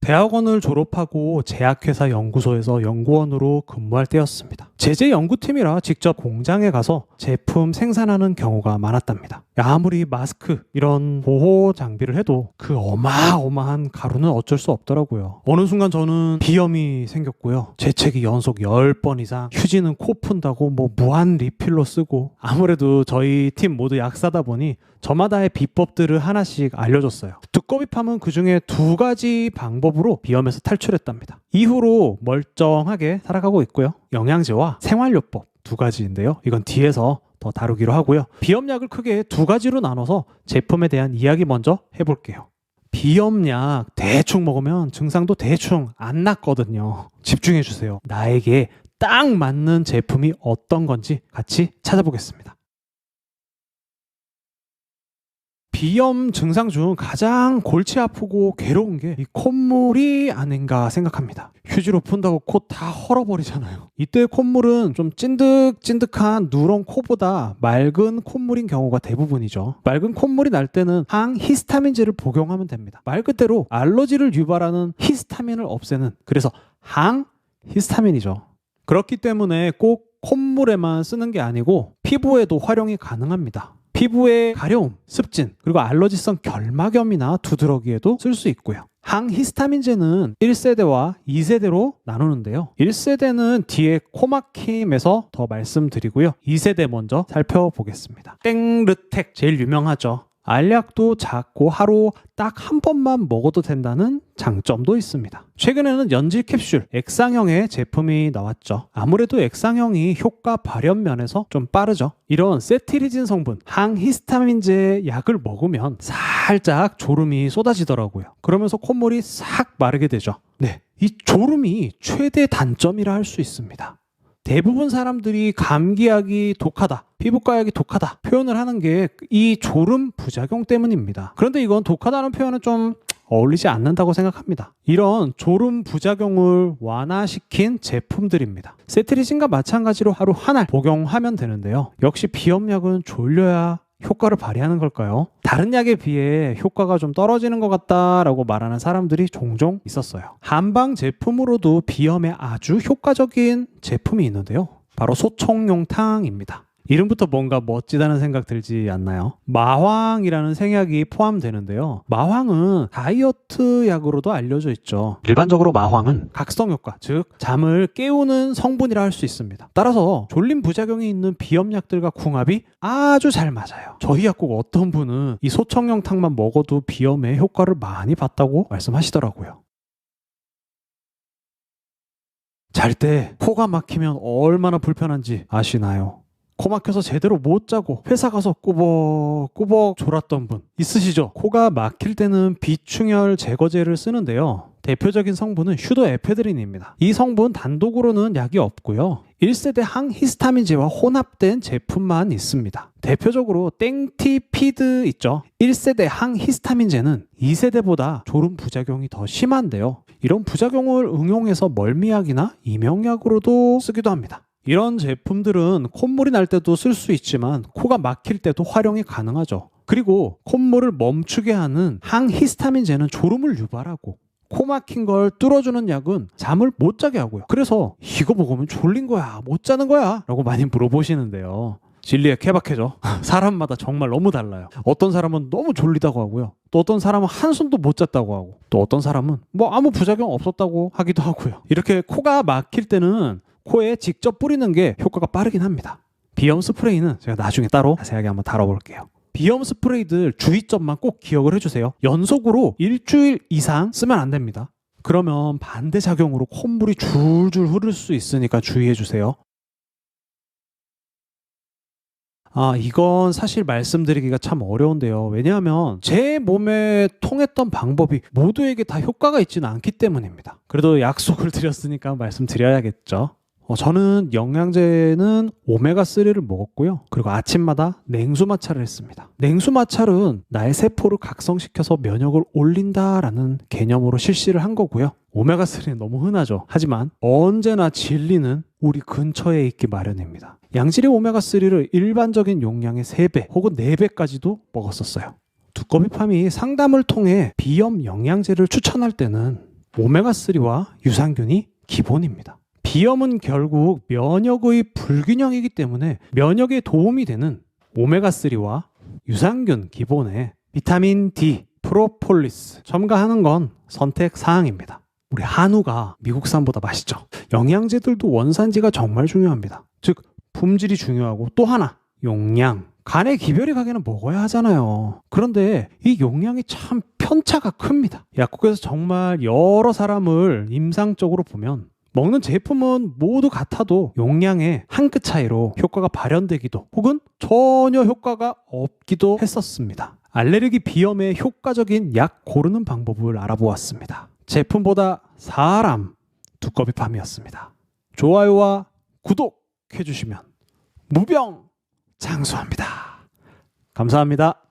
대학원을 졸업하고 제약회사 연구소에서 연구원으로 근무할 때였습니다. 제재 연구팀이라 직접 공장에 가서 제품 생산하는 경우가 많았답니다. 아무리 마스크 이런 보호 장비를 해도 그 어마어마한 가루는 어쩔 수 없더라고요. 어느 순간 저는 비염이 생겼고요. 재채기 연속 10번 이상, 휴지는 코 푼다고 무한 리필로 쓰고, 아무래도 저희 팀 모두 약사다 보니 저마다의 비법들을 하나씩 알려줬어요. 두꺼비팜은 그 중에 2가지 방법으로 비염에서 탈출했답니다. 이후로 멀쩡하게 살아가고 있고요. 영양제와 생활요법 2가지인데요. 이건 뒤에서 더 다루기로 하고요. 비염약을 크게 2가지로 나눠서 제품에 대한 이야기 먼저 해볼게요. 비염약 대충 먹으면 증상도 대충 안 낫거든요. 집중해주세요. 나에게 딱 맞는 제품이 어떤 건지 같이 찾아보겠습니다. 비염 증상 중 가장 골치 아프고 괴로운 게 이 콧물이 아닌가 생각합니다. 휴지로 푼다고 코 다 헐어버리잖아요. 이때 콧물은 좀 찐득찐득한 누런 코보다 맑은 콧물인 경우가 대부분이죠. 맑은 콧물이 날 때는 항히스타민제를 복용하면 됩니다. 말 그대로 알러지를 유발하는 히스타민을 없애는, 그래서 항히스타민이죠. 그렇기 때문에 꼭 콧물에만 쓰는 게 아니고 피부에도 활용이 가능합니다. 피부의 가려움, 습진, 그리고 알러지성 결막염이나 두드러기에도 쓸 수 있고요. 항히스타민제는 1세대와 2세대로 나누는데요. 1세대는 뒤에 코막힘에서 더 말씀드리고요. 2세대 먼저 살펴보겠습니다. 땡르텍 제일 유명하죠. 알약도 작고 하루 딱 한 번만 먹어도 된다는 장점도 있습니다. 최근에는 연질 캡슐, 액상형의 제품이 나왔죠. 아무래도 액상형이 효과 발현 면에서 좀 빠르죠. 이런 세티리진 성분, 항히스타민제 약을 먹으면 살짝 졸음이 쏟아지더라고요. 그러면서 콧물이 싹 마르게 되죠. 네, 이 졸음이 최대 단점이라 할 수 있습니다. 대부분 사람들이 감기약이 독하다, 피부과약이 독하다 표현을 하는 게 이 졸음 부작용 때문입니다. 그런데 이건 독하다는 표현은 좀 어울리지 않는다고 생각합니다. 이런 졸음 부작용을 완화시킨 제품들입니다. 세트리진과 마찬가지로 하루 한 알 복용하면 되는데요. 역시 비염약은 졸려야 효과를 발휘하는 걸까요? 다른 약에 비해 효과가 좀 떨어지는 것 같다라고 말하는 사람들이 종종 있었어요. 한방 제품으로도 비염에 아주 효과적인 제품이 있는데요. 바로 소총용탕입니다. 이름부터 뭔가 멋지다는 생각 들지 않나요? 마황이라는 생약이 포함되는데요. 마황은 다이어트 약으로도 알려져 있죠. 일반적으로 마황은 각성 효과, 즉 잠을 깨우는 성분이라 할 수 있습니다. 따라서 졸림 부작용이 있는 비염약들과 궁합이 아주 잘 맞아요. 저희 약국 어떤 분은 이 소청용탕만 먹어도 비염에 효과를 많이 봤다고 말씀하시더라고요. 잘 때 코가 막히면 얼마나 불편한지 아시나요? 코 막혀서 제대로 못 자고 회사 가서 꾸벅꾸벅 졸았던 분 있으시죠? 코가 막힐 때는 비충혈 제거제를 쓰는데요. 대표적인 성분은 휴도에페드린입니다. 이 성분 단독으로는 약이 없고요. 1세대 항히스타민제와 혼합된 제품만 있습니다. 대표적으로 땡티피드 있죠. 1세대 항히스타민제는 2세대보다 졸음 부작용이 더 심한데요. 이런 부작용을 응용해서 멀미약이나 이명약으로도 쓰기도 합니다. 이런 제품들은 콧물이 날 때도 쓸 수 있지만 코가 막힐 때도 활용이 가능하죠. 그리고 콧물을 멈추게 하는 항히스타민제는 졸음을 유발하고, 코 막힌 걸 뚫어주는 약은 잠을 못 자게 하고요. 그래서 이거 먹으면 졸린 거야, 못 자는 거야 라고 많이 물어보시는데요. 진리에 케바케죠. 사람마다 정말 너무 달라요. 어떤 사람은 너무 졸리다고 하고요. 또 어떤 사람은 한숨도 못 잤다고 하고, 또 어떤 사람은 아무 부작용 없었다고 하기도 하고요. 이렇게 코가 막힐 때는 코에 직접 뿌리는 게 효과가 빠르긴 합니다. 비염 스프레이는 제가 나중에 따로 자세하게 한번 다뤄볼게요. 비염 스프레이들 주의점만 꼭 기억을 해주세요. 연속으로 일주일 이상 쓰면 안 됩니다. 그러면 반대작용으로 콧물이 줄줄 흐를 수 있으니까 주의해주세요. 이건 사실 말씀드리기가 참 어려운데요. 왜냐하면 제 몸에 통했던 방법이 모두에게 다 효과가 있지는 않기 때문입니다. 그래도 약속을 드렸으니까 말씀드려야겠죠. 저는 영양제는 오메가3를 먹었고요. 그리고 아침마다 냉수마찰을 했습니다. 냉수마찰은 나의 세포를 각성시켜서 면역을 올린다라는 개념으로 실시를 한 거고요. 오메가3는 너무 흔하죠. 하지만 언제나 진리는 우리 근처에 있기 마련입니다. 양질의 오메가3를 일반적인 용량의 3배 혹은 4배까지도 먹었었어요. 두꺼비팜이 상담을 통해 비염 영양제를 추천할 때는 오메가3와 유산균이 기본입니다. 비염은 결국 면역의 불균형이기 때문에 면역에 도움이 되는 오메가3와 유산균 기본에 비타민 D, 프로폴리스 첨가하는 건 선택 사항입니다. 우리 한우가 미국산보다 맛있죠. 영양제들도 원산지가 정말 중요합니다. 즉 품질이 중요하고 또 하나 용량. 간에 기별이 가게는 먹어야 하잖아요. 그런데 이 용량이 참 편차가 큽니다. 약국에서 정말 여러 사람을 임상적으로 보면 먹는 제품은 모두 같아도 용량의 한 끗 차이로 효과가 발현되기도 혹은 전혀 효과가 없기도 했었습니다. 알레르기 비염에 효과적인 약 고르는 방법을 알아보았습니다. 제품보다 사람 두꺼비 팜이었습니다. 좋아요와 구독 해주시면 무병장수합니다. 감사합니다.